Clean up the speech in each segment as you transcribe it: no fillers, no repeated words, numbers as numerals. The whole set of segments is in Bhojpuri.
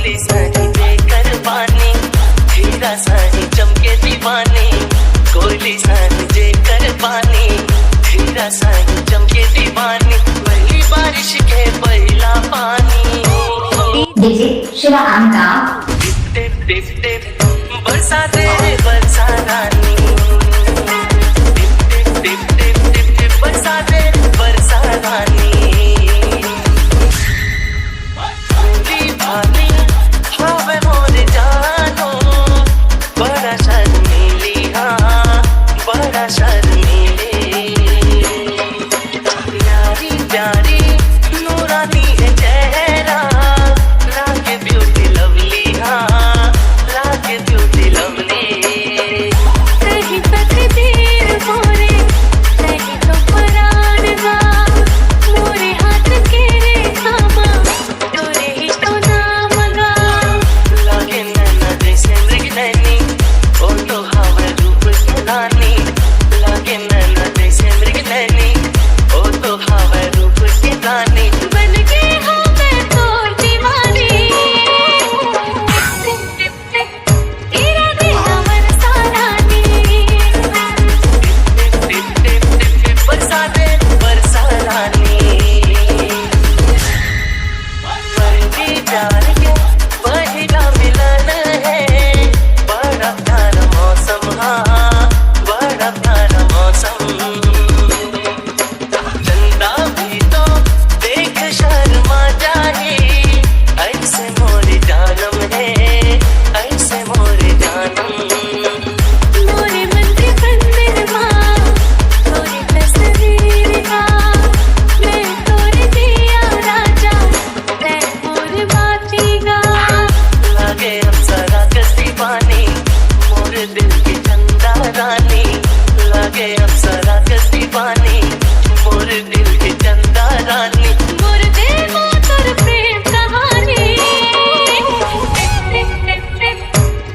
गोली सानी देकर पानी, हीरा सानी चमके दीवानी। गोली सानी देकर पानी, हीरा सानी चमके दीवानी। पहली बारिश के पहला पानी। डीजे शिवा आमका टिप टिप टिप बरसा दे बरसा रानी। टिप टिप टिप टिप टिप टिप बरसा दे बरसा रानी। फूली भाली हवे मोरे जानो, बड़ा शर्मीली हाँ बड़ा शर्मीली। प्यारी प्यारी नूरानी है चेहरा, लागे ब्यूटी लवली हाँ लागे ब्यूटी लवली। नहीं तकदीर मोरे नहीं तो परान गा, मोरे हाथ के रेखामा तोरे ही तो नाम गा। लागे नैना जैसे मृगनैनी, ओ तो हवे रूप की रानी। लागे नैना जैसे मृगनैनी, ओ तो हवे रूप की रानी। बन गई हूँ मैं तो दीवानी। टिप टिप टिप तेरा दिया बरसा रानी। टिप टिप टिप टिप टिप बरसा दे बरसा रानी। पहली प्यार के पहला मिलन है, बड़ा प्यारा मौसम हाँ बड़ा प्यारा मौसम। चंदा भी तो देख शर्मा जाए, ऐसे मोरे जानम है ऐसे मोरे जानम। मोरे मन के मंदिर माँ तोरे तस्वीर का, मैं तोरे दिया राजा तै मोर बाती गा। लागे अप्सरा कसी पानी, मोरे दिल की चंदा रानी। लागे अप्सरा कसी पानी, मोरे दिल की चंदा रानी। मोर देवो तोर प्रेम कहानी। टिप टिप टिप टिप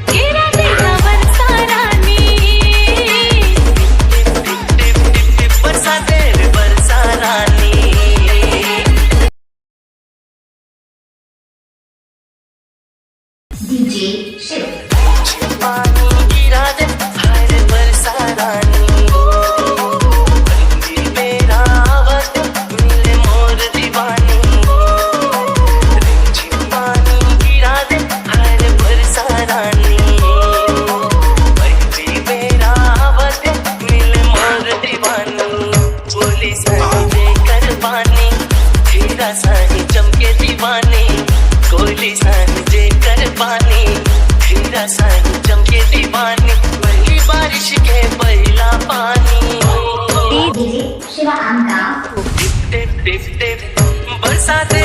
तेरा दिया बरसा रानी। टिप टिप टिप टिप टिप बरसा दे बरसा रानी। डीजे शिव पानी गिरा दे हाय रे बरसा रानी। बंदी मेरा आवत मिले मोर दीवानी। रिमझिम पानी गिरा दे हाय रे बरसा रानी। बंदी मेरा आवत मिले मोर दीवानी। गोली सानी देकर पानी, हीरा सानी चमके दीवानी। गोली सानी देकर पानी, हीरा सानी चमके दीवानी। पहली बारिश के पहला पानी। डीजे शिवा आमका टिप टिप टिप टिप बरसा दे